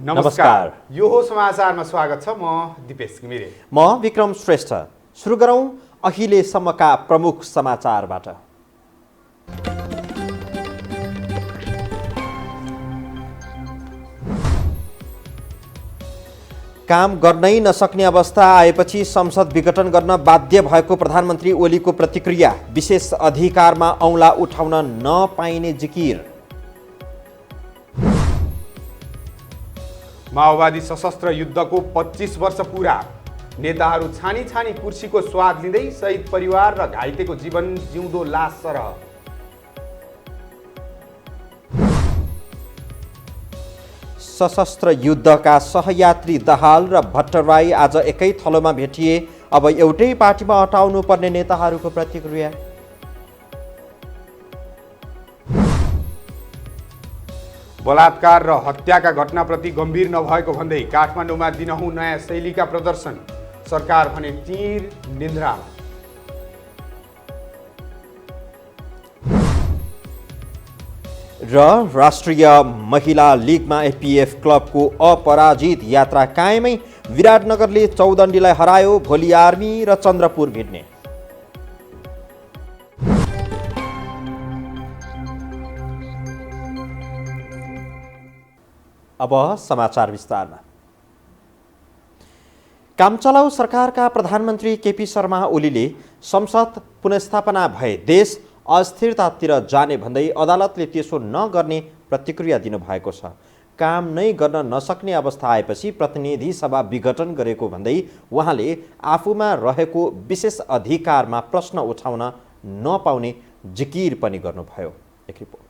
नमस्कार। यो हो समाचारमा स्वागत छ। म दिपेश घिमिरे। म विक्रम श्रेष्ठ। सुरु गरौँ अहिलेसम्मका प्रमुख समाचारबाट। काम गर्नै नसक्ने अवस्था आएपछि संसद विघटन गर्न बाध्य भएको प्रधानमन्त्री ओलीको प्रतिक्रिया। विशेष अधिकारमा औँला उठाउन नपाइने जिकिर। माओवादी सशस्त्र युद्धको 25 वर्ष पूरा। नेताहरू छानी छानी कुर्सीको स्वाद लिँदै शहीद परिवार र घाइतेको जीवन जिउँदो लास सरह। सशस्त्र युद्धका सहयात्री दाहाल र भट्टराई आज एकै थलोमा भेटिए। अब एउटै पार्टीमा अटाउनु पर्ने नेताहरूको प्रतिक्रिया। बलात्कार र हत्याका घटनाप्रति गम्भीर नभएको भन्दै काठमाडौँमा दिनहुँ नयाँ शैलीका प्रदर्शन। सरकार भने टीर निन्द्रामा। र राष्ट्रिय महिला लिगमा एपीएफ क्लबको अपराजित यात्रा कायमै। विराटनगरले चौदण्डीलाई हरायो। भोलि आर्मी र चन्द्रपुर भिड्ने। अब समाचार विस्तारमा। कामचलाउ सरकारका प्रधानमन्त्री केपी शर्मा ओलीले संसद पुनस्थापना भए देश अस्थिरतातिर जाने भन्दै अदालतले त्यसो नगर्ने प्रतिक्रिया दिनुभएको छ। काम नै गर्न नसक्ने अवस्था आएपछि प्रतिनिधि सभा विघटन गरेको भन्दै उहाँले आफूमा रहेको विशेष अधिकारमा प्रश्न उठाउन नपाउने जिकिर पनि गर्नुभयो। एक रिपोर्ट।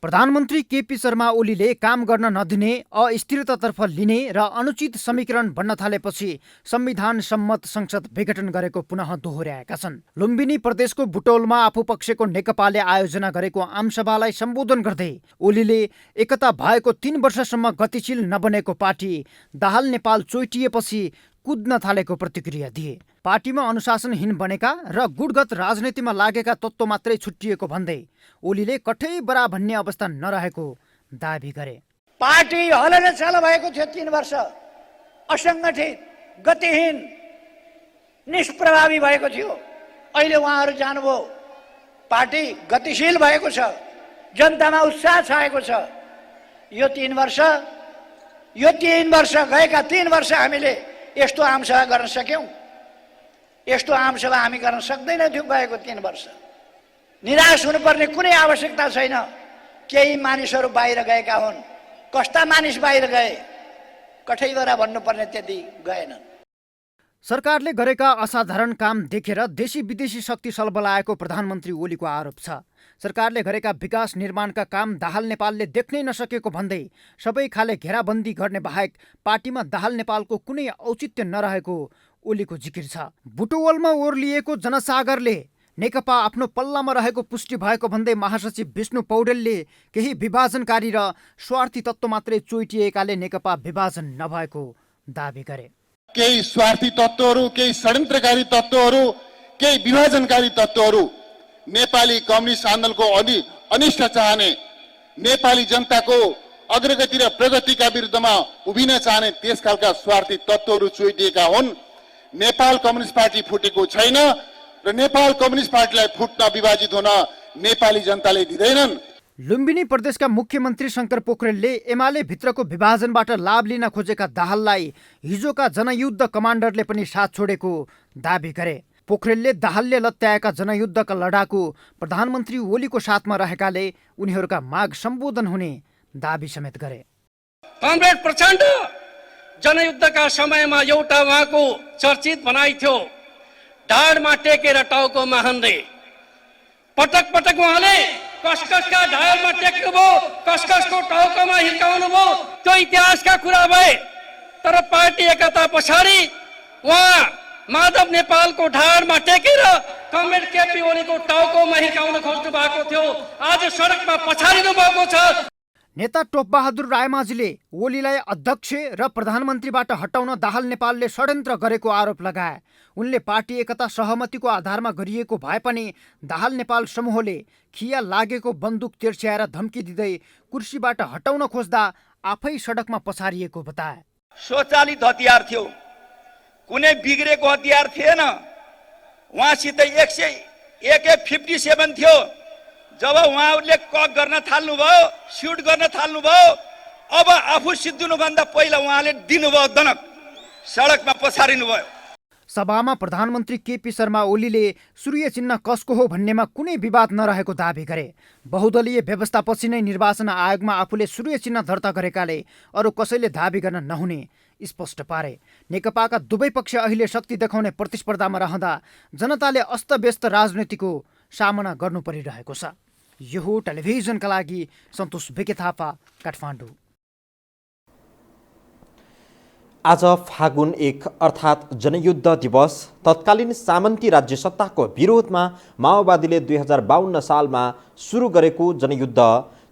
प्रधानमन्त्री केपी शर्मा ओलीले काम गर्न नदिने, अस्थिरतातर्फ लिने र अनुचित समीकरण बन्न थालेपछि संविधान सम्मत संसद विघटन गरेको पुनः दोहोर्याएका छन्। लुम्बिनी प्रदेशको बुटौलमा आफू पक्षको नेकपाले आयोजना गरेको आमसभालाई सम्बोधन गर्दै ओलीले एकता भएको 3 वर्षसम्म गतिशील नबनेको पार्टी दाहाल नेपाल चोइटिएपछि कुद्न थालेको प्रतिक्रिया दिए। पार्टीमा अनुशासनहीन बनेका र गुटगत राजनीतिमा लागेका तत्त्व मात्रै छुट्टिएको भन्दै ओलीले कठै बरा भन्ने अवस्था नरहेको दाबी गरे। पार्टी हलनचल भएको थियो 3 वर्ष। असङ्गठित, गतिहीन, निष्प्रभावी भएको थियो। अहिले उहाँहरू जानुभयो। पार्टी गतिशील भएको छ। जनतामा उत्साह छाएको छ। यो 3 वर्ष गएका 3 वर्ष हामीले यस्तो आमसभा गर्न सक्यौँ? यस्तो आमसभा हामी गर्न सक्दैनथ्यौँ गएको 3 वर्ष। निराश हुनुपर्ने कुनै आवश्यकता छैन। केही मानिसहरू बाहिर गएका हुन्। कस्ता मानिस बाहिर गए? कठैबरा भन्नुपर्ने त्यति गएनन्। सरकारले गरेका असाधारण काम देखेर देशी विदेशी शक्ति सलबलाएको प्रधानमन्त्री ओलीको आरोप छ। सरकारले गरेका विकास निर्माणका काम दाहाल नेपालले देख्नै नसकेको भन्दै सबै खाले घेराबन्दी गर्ने बाहेक पार्टीमा दाहाल नेपालको कुनै औचित्य नरहेको ओलीको जिकिर छ। बुटवलमा ओर्लिएको जनसागरले नेकपा आफ्नो पल्लामा रहेको पुष्टि भएको भन्दै महासचिव विष्णु पौडेलले केही विभाजनकारी र स्वार्थी तत्त्व मात्रै चोइटिएकाले नेकपा विभाजन नभएको दाबी गरे। केही स्वार्थी तत्त्वहरू, केही षड्यन्त्रकारी तत्त्वहरू, केही विभाजनकारी तत्त्वहरू नेपाली कम्युनिस्ट आन्दोलनको अनिष्ट चाहने, नेपाली जनताको अग्रगति र प्रगतिका विरुद्धमा उभिन चाहने त्यस खालका स्वार्थी तत्त्वहरू चोइदिएका हुन्। नेपाल कम्युनिस्ट पार्टी फुटेको छैन र नेपाल कम्युनिस्ट पार्टीलाई फुट्न, विभाजित हुन नेपाली जनताले दिँदैनन्। लुम्बिनी प्रदेशका मुख्यमन्त्री शङ्कर पोखरेलले एमाले भित्रको विभाजनबाट लाभ लिन खोजेका दाहाललाई हिजोका जनयुद्ध कमान्डरले पनि साथ छोडेको दाबी गरे। पोखरेलले दाहालले लत्याएका जनयुद्धका लडाकु प्रधानमन्त्री ओलीको साथमा रहेकाले उनीहरूका माग सम्बोधन हुने दाबी समेत गरे। कमरेड प्रचण्ड जनयुद्धका समयमा एउटा उहाँको चर्चित भनाइ थियो, ढाडमा टेकेर टाउकोमा हान्दै। पटक पटक उहाँले कसकसका ढाडमा टेक्नुभयो, कसकसको टाउकोमा हिर्काउनु भयो। त्यो इतिहासका कुरा भए। तर पार्टी एकता पछाडि उहाँ माधव नेपालको ढाडमा टेकेर कमरेड केपी ओलीको टाउकोमा हिर्काउन खोज्नु भएको थियो। आज सडकमा पछाडिनु भएको छ। नेता टोपबहादुर रायमाझीले ओलीलाई अध्यक्ष र प्रधानमन्त्रीबाट हटाउन दाहाल नेपालले षड्यन्त्र गरेको आरोप लगाए। उनले पार्टी एकता सहमतिको आधारमा गरिएको भए पनि दाहाल नेपाल समूहले खिया लागेको बन्दुक तिर्स्याएर धम्की दिँदै कुर्सीबाट हटाउन खोज्दा आफै सडकमा पछारिएको बताए। स्वचालित हतियार थियो, कुनै बिग्रेको हतियार थिएन। उहाँसित AK-57 थियो। जब उहाँहरूले कक गर्न थाल्नुभयो, सुट गर्न थाल्नुभयो, अब आफू सिद्धिनुभन्दा पहिला उहाँले दिनुभयो दनक, सडकमा पछारिनुभयो। सभामा प्रधानमन्त्री केपी शर्मा ओलीले सूर्य चिन्ह कसको हो भन्नेमा कुनै विवाद नरहेको दावी गरे। बहुदलीय व्यवस्थापछि नै निर्वाचन आयोगमा आफूले सूर्य चिन्ह दर्ता गरेकाले अरू कसैले दावी गर्न नहुने स्पष्ट पारे। नेकपाका दुवै पक्ष अहिले शक्ति देखाउने प्रतिस्पर्धामा रहँदा जनताले अस्तव्यस्त राजनीतिको सामना गर्नु परिरहेको छ। यो हो टेलिभिजनका लागि सन्तोष बिके थापा, काठमाडौँ। आज फागुन 1 अर्थात् जनयुद्ध दिवस तत्कालीन सामन्ती राज्य सत्ताको विरोधमा माओवादीले 2052 सालमा सुरु गरेको जनयुद्ध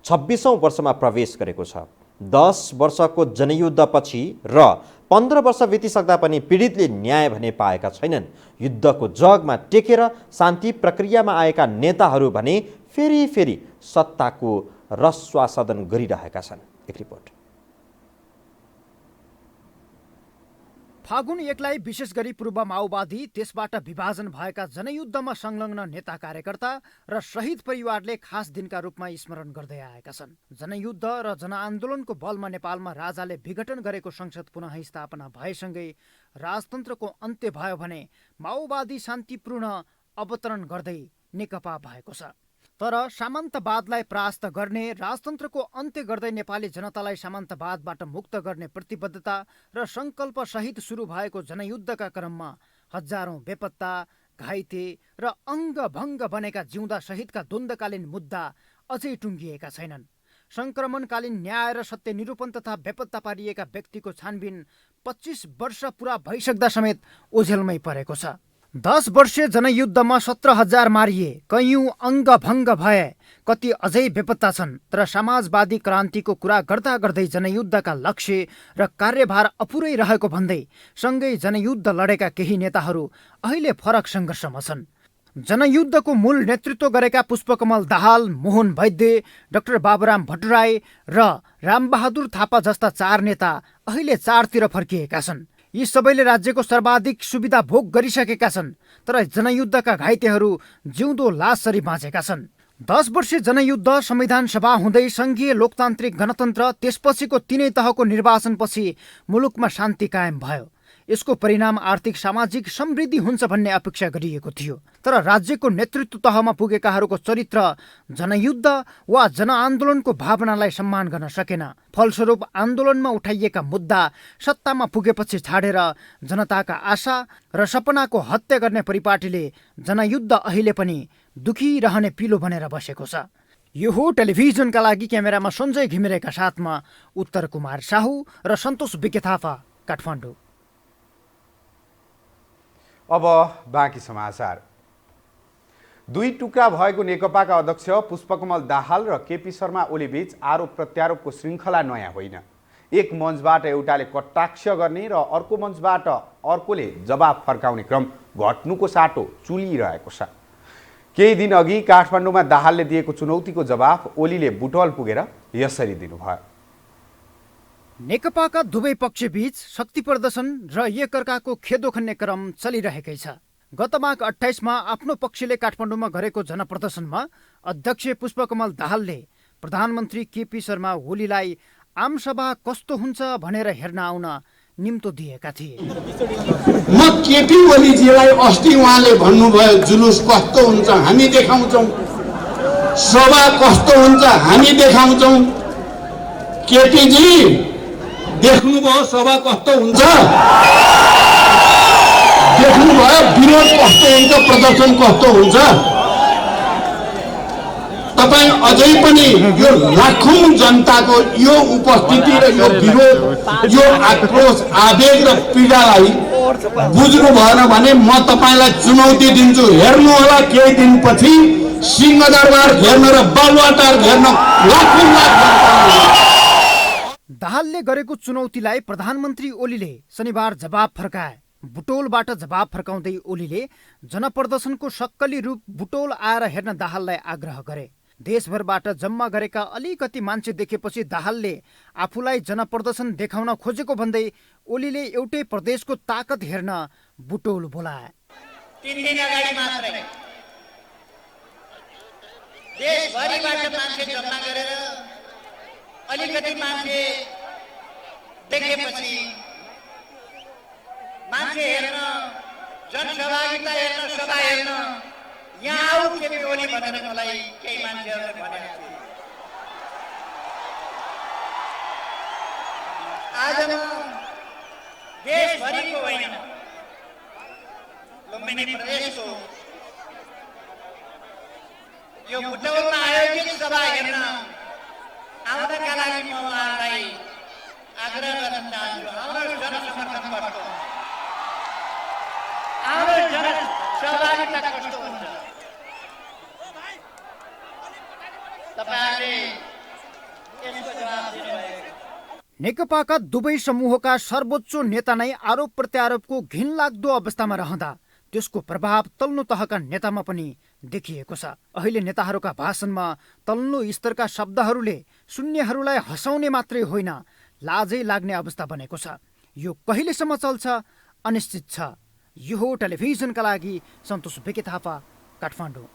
26औं वर्षमा प्रवेश गरेको छ। 10 वर्षको जनयुद्धपछि र 15 वर्ष बितिसक्दा पनि पीडितले न्याय भने पाएका छैनन्। युद्धको जगमा टेकेर शान्ति प्रक्रियामा आएका नेताहरू भने फेरि सत्ताको रस्वासदन गरिरहेका छन्। एक रिपोर्ट। फागुन 1लाई विशेष गरी पूर्व माओवादी, त्यसबाट विभाजन भएका जनयुद्धमा संलग्न नेता कार्यकर्ता र शहीद परिवारले खास दिनका रूपमा स्मरण गर्दै आएका छन्। जनयुद्ध र जनआन्दोलनको बलमा नेपालमा राजाले विघटन गरेको संसद पुनः स्थापना भएसँगै राजतन्त्रको अन्त्य भयो भने माओवादी शान्तिपूर्ण अवतरण गर्दै नेकपा भएको छ। तर सामन्तवादलाई परास्त गर्ने, राजतन्त्रको अन्त्य गर्दै नेपाली जनतालाई सामन्तवादबाट मुक्त गर्ने प्रतिबद्धता र सङ्कल्प सहित सुरु भएको जनयुद्धका क्रममा हजारौं बेपत्ता, घाइते र अङ्गभङ्ग बनेका जिउँदा सहितका द्वन्द्वकालीन मुद्दा अझै टुङ्गिएका छैनन्। सङ्क्रमणकालीन न्याय र सत्य निरूपण तथा बेपत्ता पारिएका व्यक्तिको छानबिन 25 वर्ष पुरा भइसक्दा समेत ओझेलमै परेको छ। 10 वर्षीय जनयुद्धमा 17,000 मारिए, कैयौं अङ्गभङ्ग भए, कति अझै बेपत्ता छन्। तर समाजवादी क्रान्तिको कुरा गर्दा गर्दै जनयुद्धका लक्ष्य र कार्यभार अपुरै रहेको भन्दै सँगै जनयुद्ध लडेका केही नेताहरू अहिले फरक सङ्घर्षमा छन्। जनयुद्धको मूल नेतृत्व गरेका पुष्पकमल दाहाल, मोहन वैद्य, डाक्टर बाबुराम भट्टराई र रामबहादुर थापा जस्ता 4 नेता अहिले 4तिर फर्किएका छन्। यी सबैले राज्यको सर्वाधिक सुविधा भोग गरिसकेका छन्, तर जनयुद्धका घाइतेहरू जिउँदो लासरी बाँचेका छन्। 10 वर्षीय जनयुद्ध, संविधान सभा हुँदै सङ्घीय लोकतान्त्रिक गणतन्त्र, त्यसपछिको 3 तहको निर्वाचनपछि मुलुकमा शान्ति कायम भयो। यसको परिणाम आर्थिक सामाजिक समृद्धि हुन्छ भन्ने अपेक्षा गरिएको थियो। तर राज्यको नेतृत्व तहमा पुगेकाहरूको चरित्र जनयुद्ध वा जनआन्दोलनको भावनालाई सम्मान गर्न सकेन। फलस्वरूप आन्दोलनमा उठाइएका मुद्दा सत्तामा पुगेपछि छाडेर जनताका आशा र सपनाको हत्या गर्ने परिपाटीले जनयुद्ध अहिले पनि दुखी रहने पिलो बनेर बसेको छ। यो हो टेलिभिजनका लागि क्यामेरामा सञ्जय घिमिरेका साथमा उत्तर कुमार साहु र सन्तोष बिके थापा, काठमाडौँ। अब बाँकी समाचार। 2 टुक्रा भएको नेकपाका अध्यक्ष पुष्पकमल दाहाल र केपी शर्मा ओली बीच आरोप प्रत्यारोपको श्रृङ्खला नयाँ होइन। एक मञ्चबाट एउटाले कटाक्ष गर्ने र अर्को मञ्चबाट अर्कोले जवाब फर्काउने क्रम घट्नुको साटो चुलिरहेको छ। केही दिन अघि काठमाडौँमा दाहालले दिएको चुनौतीको जवाफ ओलीले बुटवल पुगेर यसरी दिनुभयो। नेकपाका दुवै पक्षबीच शक्ति प्रदर्शन र एकअर्काको खेदो खन्ने क्रम चलिरहेकै छ। गत माघ 28 मा आफ्नो पक्षले काठमाडौँमा गरेको जनप्रदर्शनमा अध्यक्ष पुष्पकमल दाहालले प्रधानमन्त्री केपी शर्मा ओलीलाई आमसभा कस्तो हुन्छ भनेर हेर्न आउन निम्तो दिएका थिए। म केपी ओलीजीलाई अस्ति उहाँले भन्नुभयो जुलुस कस्तो हुन्छ हामी देखाउँछौँ, सभा कस्तो हुन्छ हामी देखाउँछौँ। केपीजी देख्नुभयो सभा कस्तो हुन्छ, देख्नुभयो विरोध कस्तो हुन्छ, प्रदर्शन कस्तो हुन्छ। तपाईँ अझै पनि यो लाखौं जनताको यो उपस्थिति र यो विरोध, यो आक्रोश, आवेग र पीडालाई बुझ्नु भएन भने म तपाईँलाई चुनौती दिन्छु। हेर्नु होला केही दिनपछि सिंहदरबार घेर्न र बालुवाटार घेर्न लाखौं लाख दाहालले गरेको चुनौतीलाई प्रधानमन्त्री ओलीले शनिबार जवाब फर्काए। बुटोलबाट जवाब फर्काउँदै ओलीले जनप्रदर्शनको सक्कली रूप बुटोल आएर हेर्न दाहाललाई आग्रह गरे। देशभरबाट जम्मा गरेका अलिकति मान्छे देखेपछि दाहालले आफूलाई जनप्रदर्शन देखाउन खोजेको भन्दै ओलीले एउटै प्रदेशको ताकत हेर्न बुटोल बोलाए। 3 दिन अगाडि मात्रै देशभरिबाट मान्छे जम्मा गरेर अलिकति मान्छे देखेपछि मान्छे हेर्न, जनसहभागिता हेर्न, सभा हेर्न यहाँ आऊ केपी ओली भनेर मलाई केही मान्छेहरूले भनेका थिए। आज म देशभरिको होइन, लुम्बिनी प्रदेशको यो बुटौलमा आयोजित सभा हेर्न आउनका लागि म उहाँलाई आग्रह गर्न चाहन्छु। हाम्रो जनसमर्थन कस्तो हुन्छ, हाम्रो जनसहभागिता कस्तो हुन्छ, तपाईहरुले यसको जवाब दिनुभएको। नेकपाका दुवै समूहका सर्वोच्च नेता नै आरोप प्रत्यारोपको घिनलाग्दो अवस्थामा रहँदा त्यसको प्रभाव तल्लो तहका नेतामा पनि देखिएको छ। अहिले नेताहरूका भाषणमा तल्लो स्तरका शब्दहरूले सुन्नेहरूलाई हँसाउने मात्रै होइन, लाजै लाग्ने अवस्था बनेको छ। यो कहिलेसम्म चल्छ अनिश्चित छ। यो हो टेलिभिजनका लागि सन्तोष बेके थापा, काठमाडौँ।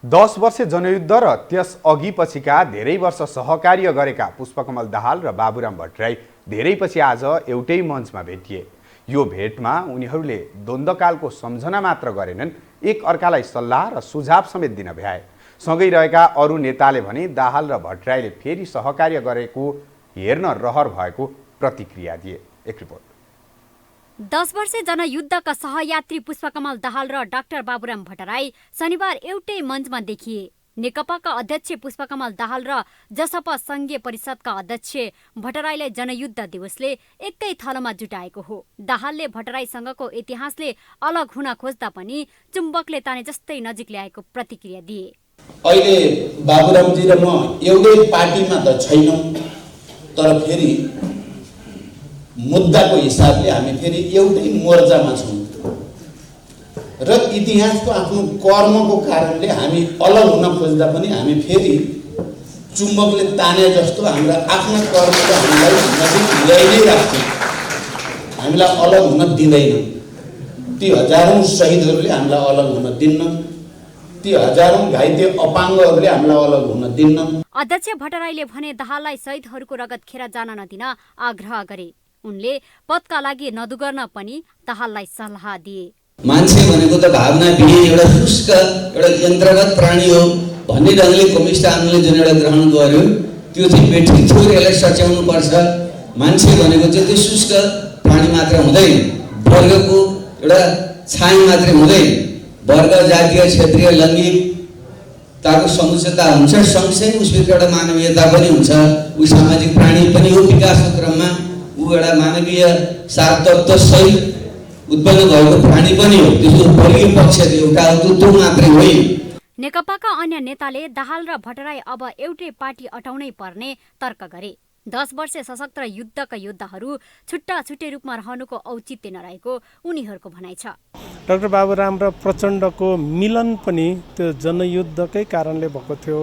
10 वर्ष जनयुद्ध र त्यस अघि पछिका धेरै वर्ष सहकार्य गरेका पुष्पकमल दाहाल र बाबुराम भट्टराई धेरै पछि आज एउटै मञ्चमा भेटिए। यो भेटमा उनीहरूले द्वन्द्वकालको सम्झना मात्र गरेनन्, एक अर्कालाई सल्लाह र सुझाव समेत दिन भ्याए। सँगै रहेका अरू नेताले भने दाहाल र भट्टराईले फेरि सहकार्य गरेको हेर्न रहर भएको प्रतिक्रिया दिए। एक रिपोर्ट। 10 वर्षे जनयुद्धका सहयात्री पुष्पकमल दाहाल र डाक्टर बाबुराम भट्टराई शनिबार एउटै मञ्चमा देखिए। नेकपाका अध्यक्ष पुष्पकमल दाहाल र जसपा संघीय परिषदका अध्यक्ष भट्टराईलाई जनयुद्ध दिवसले एकै थलोमा जुटाएको हो। दाहालले भट्टराईसँगको इतिहासले अलग हुन खोज्दा पनि चुम्बकले ताने जस्तै नजिक ल्याएको प्रतिक्रिया दिए। अहिले बाबुरामजी र म एउटै पार्टीमा त छैनौँ, तर फेरि मुद्दाको हिसाबले हामी फेरि एउटै मोर्चामा छौँ र इतिहासको आफ्नो कर्मको कारणले हामी अलग हुन खोज्दा पनि हामी फेरि चुम्बकले ताने जस्तो हाम्रा आफ्ना कर्मले हामीलाई नजिक ल्याइ नै राख्छ, हामीलाई अलग हुन दिँदैन। ती हजारौँ शहीदहरूले हामीलाई अलग हुन दिन्न, ती हजारौँ घाइते अपाङ्गहरूले हामीलाई अलग हुन दिन्न। अध्यक्ष भट्टराईले भने दाहाललाई शहीदहरूको रगत खेर जान नदिन आग्रह गरे। उनले पदका लागि नदुगर्न पनि दाहाललाई सल्लाह दिए। मान्छे भनेको त भावना विहीन एउटा शुष्क एउटा यन्त्रगत प्राणी हो भन्ने ढङ्गले कम्युनिस्ट आन्दोलनले जुन एउटा ग्रहण गर्यो त्यो चाहिँ बेठिक थियो, यसलाई सच्याउनु पर्छ। मान्छे भनेको चाहिँ त्यो शुष्क प्राणी मात्र हुँदैन, वर्गको एउटा छाया मात्रै हुँदैन, वर्ग जातीय क्षेत्रीय लैङ्गिकताको समुचितता हुन्छ, सँगसँगै उसभित्र एउटा मानवीयता पनि हुन्छ। ऊ सामाजिक प्राणी पनि हो, विकासको क्रममा ऊ एउटा मानवीय सारतत्व सहित उत्पन्न भएको प्राणी पनि हो। त्यसको वर्गीय पक्ष एउटा हो, त्यो मात्रै होइन। नेकपाका अन्य नेताले दाहाल र भट्टराई अब एउटै पार्टी अटाउनै पर्ने तर्क गरे। 10 वर्ष सशस्त्र युद्धका योद्धाहरू छुट्टा छुट्टै रूपमा रहनुको औचित्य नरहेको उनीहरूको भनाइ छ। डाक्टर बाबुराम र प्रचण्डको मिलन पनि त्यो जनयुद्धकै कारणले भएको थियो।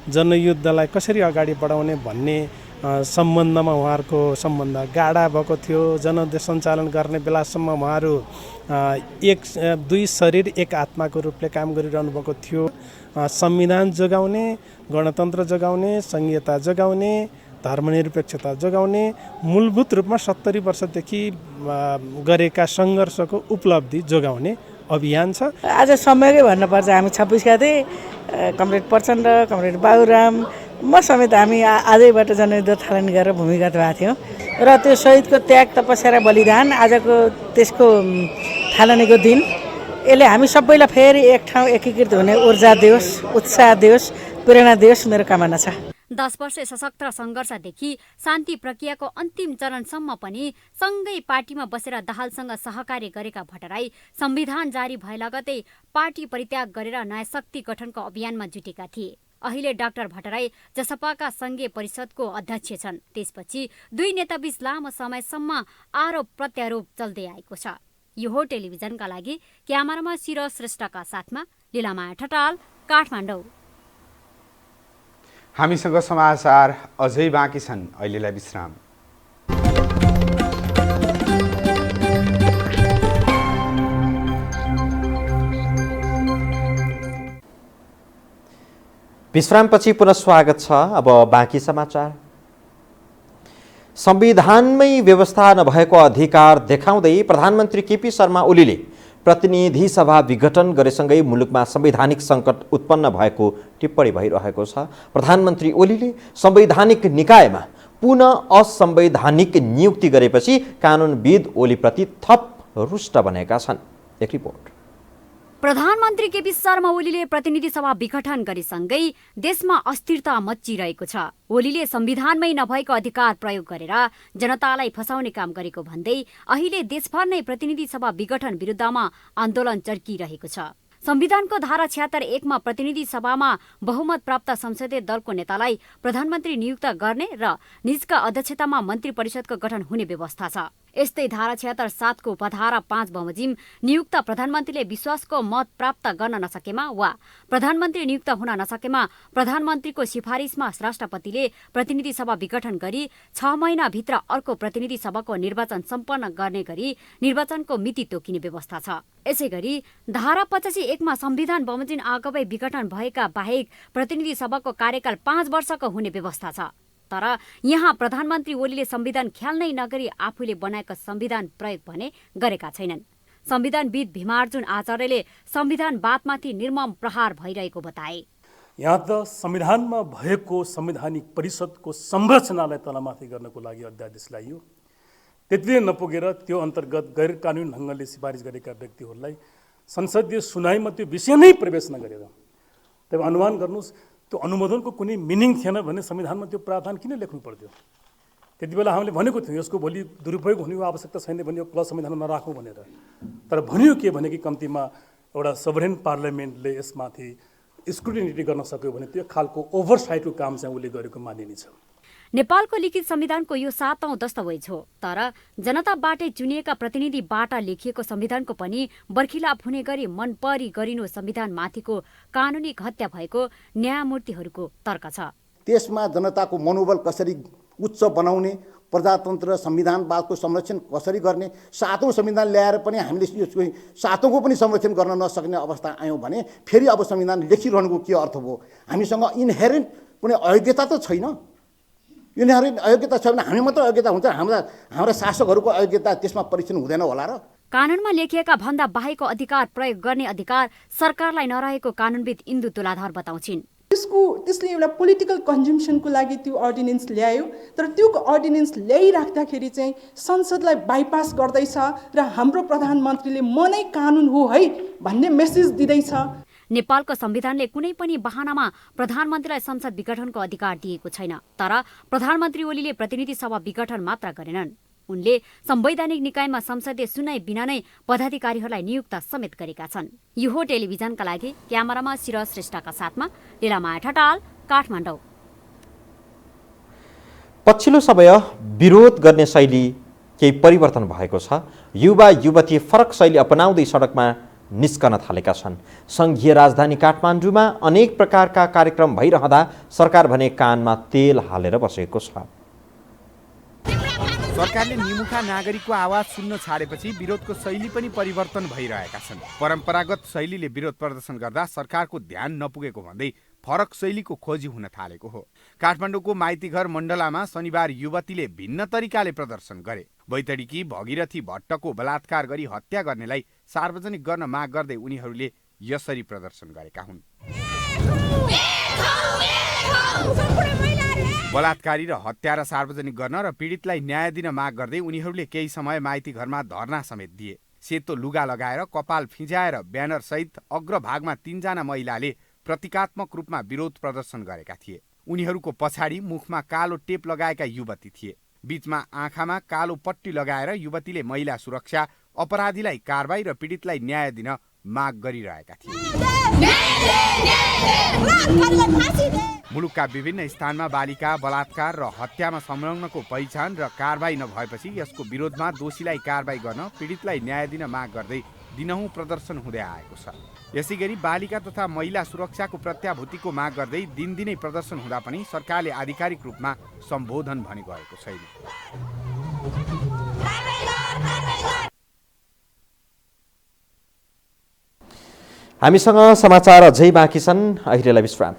जनयुद्धलाई कसरी अगाडि बढाउने भन्ने सम्बन्धमा उहाँहरूको सम्बन्ध गाढा भएको थियो। जनयुद्ध सञ्चालन गर्ने बेलासम्म उहाँहरू दुई शरीर एक आत्माको रूपले काम गरिरहनु भएको थियो। संविधान जोगाउने, गणतन्त्र जोगाउने, संघीयता जोगाउने, धर्मनिरपेक्षता जोगाउने मूलभूत रूपमा 70 वर्षदेखि गरेका सङ्घर्षको उपलब्धि जोगाउने अभियान छ। आज समयकै भन्नुपर्छ, हामी 26 गते कमरेड प्रचण्ड, कमरेड बाबुराम, म समेत हामी आजैबाट जनयुद्ध थालनी गरेर भूमिगत भएको थियौँ र त्यो शहीदको त्याग, तपस्या र बलिदान आजको त्यसको थालनीको दिन यसले हामी सबैलाई फेरि एक ठाउँ एकीकृत हुने ऊर्जा दियोस्, उत्साह दियोस्, प्रेरणा दियोस्, मेरो कामना छ। 10 वर्ष सशक्त सङ्घर्षदेखि शान्ति प्रक्रियाको अन्तिम चरणसम्म पनि सँगै पार्टीमा बसेर दाहालसँग सहकार्य गरेका भट्टराई संविधान जारी भए लगतै पार्टी परित्याग गरेर नयाँ शक्ति गठनको अभियानमा जुटेका थिए। अहिले डाक्टर भट्टराई जसपाका संघीय परिषदको अध्यक्ष छन्। त्यसपछि दुई नेताबीच लामो समयसम्म आरोप प्रत्यारोप चल्दै आएको छ। यो हो टेलिभिजनका लागि क्यामेरामा सिरज श्रेष्ठका साथमा लीलामाया ठटाल, काठमाडौँ। हामीसँग समाचार अझै बाँकी छन्, अहिलेलाई विश्राम। विश्रामपछि पुनः स्वागत छ। अब बाँकी समाचार। संविधानमै व्यवस्था नभएको अधिकार देखाउँदै प्रधानमन्त्री केपी शर्मा ओलीले प्रतिनिधि सभा विघटन गरेसँगै मुलुकमा संवैधानिक सङ्कट उत्पन्न भएको टिप्पणी भइरहेको छ। प्रधानमन्त्री ओलीले संवैधानिक निकायमा पुनः असंवैधानिक नियुक्ति गरेपछि कानुनविद ओलीप्रति थप रुष्ट बनेका छन्। एक रिपोर्ट। प्रधानमन्त्री केपी शर्मा ओलीले प्रतिनिधि सभा विघटन गरेसँगै देशमा अस्थिरता मच्चिरहेको छ। ओलीले संविधानमै नभएको अधिकार प्रयोग गरेर जनतालाई फसाउने काम गरेको भन्दै अहिले देशभर नै प्रतिनिधि सभा विघटन विरुद्धमा आन्दोलन चर्किरहेको छ। संविधानको धारा 76(1) मा प्रतिनिधि सभामा बहुमत प्राप्त संसदीय दलको नेतालाई प्रधानमन्त्री नियुक्त गर्ने र निजका अध्यक्षतामा मन्त्री परिषदको गठन हुने व्यवस्था छ। यस्तै धारा 76(7) को उपधारा 5 बमोजिम नियुक्त प्रधानमन्त्रीले विश्वासको मत प्राप्त गर्न नसकेमा वा प्रधानमन्त्री नियुक्त हुन नसकेमा प्रधानमन्त्रीको सिफारिसमा राष्ट्रपतिले प्रतिनिधि सभा विघटन गरी 6 महिनाभित्र अर्को प्रतिनिधि सभाको निर्वाचन सम्पन्न गर्ने गरी निर्वाचनको मिति तोकिने व्यवस्था छ। यसैगरी धारा 85(1) मा संविधान बमोजिम आगमै विघटन भएका बाहेक प्रतिनिधि सभाको कार्यकाल 5 वर्षको हुने व्यवस्था छ। तर यहाँ प्रधानमन्त्री ओलीले संविधान ख्याल नै नगरी आफूले बनाएको संविधान प्रयोग भने गरेका छैनन्। संविधानविद भीमार्जुन आचार्यले संविधानवादमाथि निर्मम प्रहार भइरहेको बताए। यहाँ त संविधानमा भएको संवैधानिक परिषदको संरचनालाई तलमाथि गर्नको लागि अध्यादेश ल्याइयो। त्यति नपुगेर त्यो अन्तर्गत गैर कानुनी ढङ्गले सिफारिस गरेका व्यक्तिहरूलाई संसदीय सुनाइमा त्यो विषय नै प्रवेश नगरेर तब अनुमान गर्नुहोस् त्यो अनुमोदनको कुनै मिनिङ थिएन भने संविधानमा त्यो प्रावधान किन लेख्नु पर्थ्यो? त्यति बेला हामीले भनेको थियौँ यसको भोलि दुरुपयोग हुने आवश्यकता छैन भने यो क्लज संविधानमा राखौँ भनेर। तर भनियो के भने कि कम्तीमा एउटा सभरेन पार्लियामेन्टले यसमाथि स्क्रुटिनिटी गर्न सक्यो भने त्यो खालको ओभरसाइटको काम चाहिँ उसले गरेको मानिनेछ। नेपालको लिखित संविधानको यो 7औं दस्तावेज हो। तर जनताबाटै चुनिएका प्रतिनिधिबाट लेखिएको संविधानको पनि बर्खिलाप हुने गरी मनपरी गरिनु संविधानमाथिको कानुनी हत्या भएको न्यायमूर्तिहरूको तर्क छ। त्यसमा जनताको मनोबल कसरी उच्च बनाउने, प्रजातन्त्र संविधानवादको संरक्षण कसरी गर्ने, 7औं संविधान ल्याएर पनि हामीले यो 7औंको पनि संरक्षण गर्न नसक्ने अवस्था आयौँ भने फेरि अब संविधान लेखिरहनुको के अर्थ भयो? हामीसँग इनहेरेन्ट कुनै अयोग्यता त छैन। इनहेरेन्ट अयोग्यता छ भने हामी मात्र अयोग्यता हुन्छ, हाम्रा शासकहरूको अयोग्यता त्यसमा परीक्षण हुँदैन होला र? कानुनमा लेखिएका भन्दा बाहेकको अधिकार प्रयोग गर्ने अधिकार सरकारलाई नरहेको कानुनविद इन्दु तुलाधर बताउँछिन्। त्यसले एउटा पोलिटिकल कन्जम्सनको लागि त्यो अर्डिनेन्स ल्यायो। तर त्यो अर्डिनेन्स ल्याइराख्दाखेरि चाहिँ संसदलाई बाइपास गर्दैछ र हाम्रो प्रधानमन्त्रीले म नै कानुन हो है भन्ने मेसेज दिँदैछ। नेपालको संविधानले कुनै पनि बहानामा प्रधानमन्त्रीलाई संसद विघटनको अधिकार दिएको छैन। तर प्रधानमन्त्री ओलीले प्रतिनिधि सभा विघटन मात्र गरेनन्, उनले संवैधानिक निकायमा संसदीय सुनाइ बिना नै पदाधिकारीहरूलाई नियुक्त समेत गरेका छन्। यो हो टेलिभिजनका लागि क्यामेरामा सिरज श्रेष्ठका साथमा लीलामाया ठटाल, काठमाडौँ। पछिल्लो समय विरोध गर्ने शैली केही परिवर्तन भएको छ। युवा युवती फरक शैली अपनाउँदै सडकमा निस्कन थालेका छन्। सङ्घीय राजधानी काठमाडौँमा अनेक प्रकारका कार्यक्रम भइरहँदा सरकार भने कानमा तेल हालेर बसेको छ। सरकारले निमुखा नागरिकको आवाज सुन्न छाडेपछि विरोधको शैली पनि परिवर्तन भइरहेका छन्। परम्परागत शैलीले विरोध प्रदर्शन गर्दा सरकारको ध्यान नपुगेको भन्दै फरक शैलीको खोजी हुन थालेको हो। काठमाडौँको माइतीघर मण्डलामा शनिबार युवतीले भिन्न तरिकाले प्रदर्शन गरे। बैतडीकी भगीरथी भट्टको बलात्कार गरी हत्या गर्नेलाई सार्वजनिक गर्न माग गर्दै उनीहरूले यसरी प्रदर्शन गरेका हुन्। बलात्कारी र हत्यारा सार्वजनिक गर्न र पीडितलाई न्याय दिन माग गर्दै उनीहरूले केही समय माइती घरमा धरना समेत दिए। सेतो लुगा लगाएर कपाल फिंजाएर ब्यानर सहित अग्रभागमा 3 जना महिलाले प्रतीकात्मक रूपमा विरोध प्रदर्शन गरेका थिए। उनीहरूको पछाडि मुखमा कालो टेप लगाएका युवती थिए। बीचमा आँखामा कालो पट्टी लगाएर युवतीले महिला सुरक्षा, अपराधीलाई कारबाही र पीडितलाई न्याय दिन माग गरिरहेका थिए। मुलुकका विभिन्न स्थानमा बालिका बलात्कार र हत्यामा संलग्नको पहिचान र कारबाही नभएपछि यसको विरोधमा दोषीलाई कारबाही गर्न, पीडितलाई न्याय दिन माग गर्दै दिनहुँ प्रदर्शन हुँदै आएको छ। यसैगरी बालिका तथा महिला सुरक्षाको प्रत्याभूतिको माग गर्दै दिनदिनै प्रदर्शन हुँदा पनि सरकारले आधिकारिक रूपमा सम्बोधन भने गएको छैन। हामीसँग समाचार अझै बाँकी छन्, अहिलेलाई विश्राम।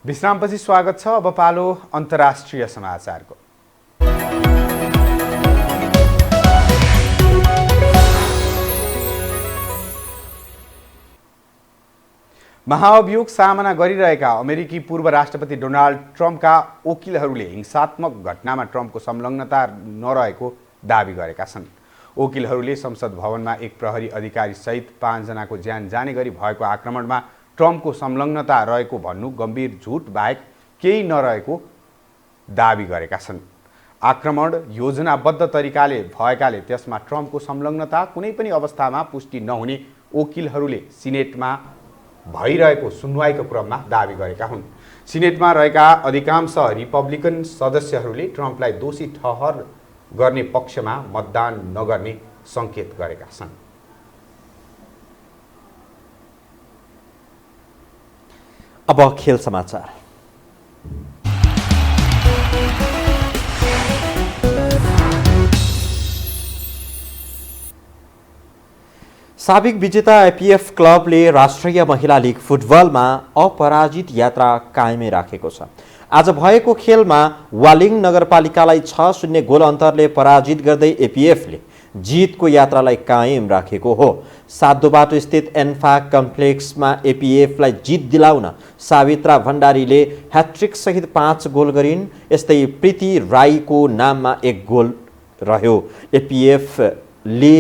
विश्रामपछि स्वागत छ। अब पालो अन्तर्राष्ट्रिय समाचारको। महाअभियोग सामना गरिरहेका अमेरिकी पूर्व राष्ट्रपति डोनाल्ड ट्रम्पका वकिलहरूले हिंसात्मक घटनामा ट्रम्पको संलग्नता नरहेको दावी गरेका छन्। वकिलहरूले संसद भवनमा एक प्रहरी अधिकारी सहित 5 जनाको ज्यान जाने गरी भएको आक्रमणमा ट्रम्पको संलग्नता रहेको भन्नु गम्भीर झुट बाहेक केही नरहेको दावी गरेका छन्। आक्रमण योजनाबद्ध तरिकाले भएकाले त्यसमा ट्रम्पको संलग्नता कुनै पनि अवस्थामा पुष्टि नहुने वकिलहरूले सिनेटमा भइरहेको सुनवाईको क्रममा दावी गरेका हुन्। सिनेटमा रहेका अधिकांश रिपब्लिकन सदस्यहरूले ट्रम्पलाई दोषी ठहर गर्ने पक्षमा मतदान नगर्ने सङ्केत गरेका छन्। अब खेल समाचार। साबिक विजेता एपीएफ क्लबले राष्ट्रिय महिला लिग फुटबलमा अपराजित यात्रा कायमै राखेको छ। आज भएको खेलमा वालिङ नगरपालिकालाई 6-0 गोल अन्तरले पराजित गर्दै एपीएफले जितको यात्रालाई कायम राखेको हो। सातोबाटो स्थित एन्फा कम्प्लेक्समा एपीएफलाई जित दिलाउन सावित्रा भण्डारीले ह्याट्रिक सहित 5 गोल गरिन्। यस्तै प्रीति राईको नाममा 1 गोल रह्यो। एपीएफले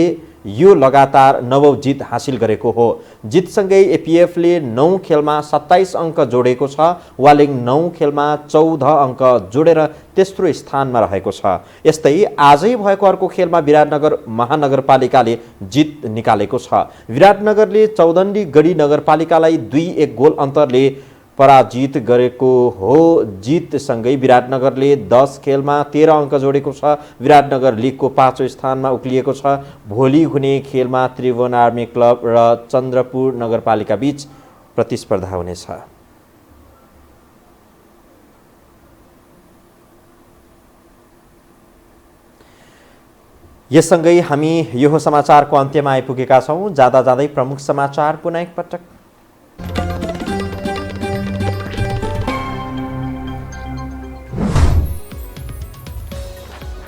यो लगातार 9औं जित हासिल गरेको हो। जितसँगै एपीएफले 9 खेलमा 27 अङ्क जोडेको छ। वालिङ 9 खेलमा 14 अङ्क जोडेर तेस्रो स्थानमा रहेको छ। यस्तै आजै भएको अर्को खेलमा विराटनगर महानगरपालिकाले जित निकालेको छ। विराटनगरले चौदण्डी गढी नगरपालिकालाई 2-1 गोल अन्तरले पराजित गरेको हो। जितसँगै विराटनगरले 10 खेलमा 13 अङ्क जोडेको छ। विराटनगर लिगको 5औं स्थानमा उक्लिएको छ। भोलि हुने खेलमा त्रिभुवन आर्मी क्लब र चन्द्रपुर नगरपालिका बीच प्रतिस्पर्धा हुनेछ। यससँगै हामी यो समाचारको अन्त्यमा आइपुगेका छौँ। जाँदा जाँदै प्रमुख समाचार पुनः एकपटक।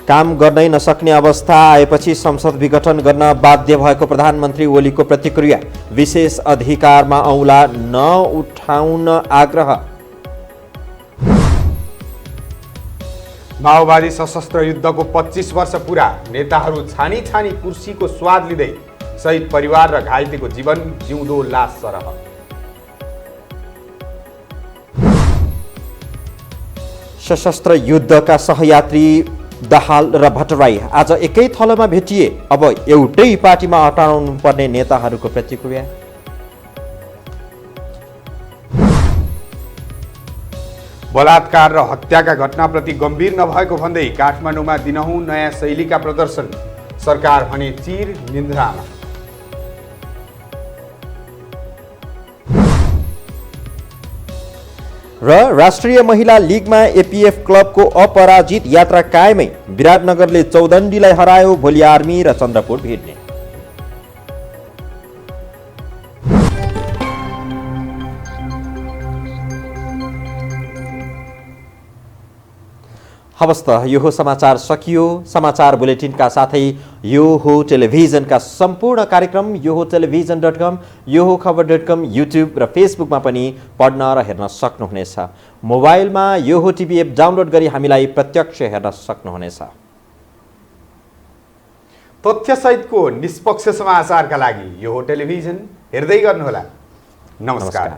काम गर्नै नसक्ने अवस्था आएपछि संसद विघटन गर्न बाध्य भएको प्रधानमन्त्री ओलीको प्रतिक्रिया। विशेष अधिकारमा औँला नउठाउन आग्रह। माओवादी सशस्त्र युद्धको 25 वर्ष पुरा। नेताहरू छानी छानी कुर्सीको स्वाद लिँदै शहीद परिवार र घाइतेको जीवन जिउँदो लास सरह। सशस्त्र युद्धका सहयात्री दाहाल र भट्टराई आज एकै थलोमा भेटिए। अब एउटै पार्टीमा अटाउनु पर्ने नेताहरूको प्रतिक्रिया। बलात्कार र हत्याका घटनाप्रति गम्भीर नभएको भन्दै काठमाडौँमा दिनहुँ नयाँ शैलीका प्रदर्शन। सरकार भने चिर निन्द्रामा। र राष्ट्रिय महिला लिगमा एपीएफ क्लबको अपराजित यात्रा कायमै। विराटनगरले चौदण्डीलाई हरायो। भोलि आर्मी र चन्द्रपुर भिड्ने। हवस् त यो समाचार सकियो। समाचार बुलेटिनका साथै यो हो टेलिभिजनका सम्पूर्ण कार्यक्रम यो हो टेलिभिजन.com, यो हो खबर.com, युट्युब र फेसबुकमा पनि पढ्न र हेर्न सक्नुहुनेछ। मोबाइलमा यो हो टिभी एप डाउनलोड गरी हामीलाई प्रत्यक्ष हेर्न सक्नुहुनेछ। तथ्यसहितको निष्पक्ष समाचारका लागि यो हो टेलिभिजन हेर्दै गर्नुहोला। नमस्कार।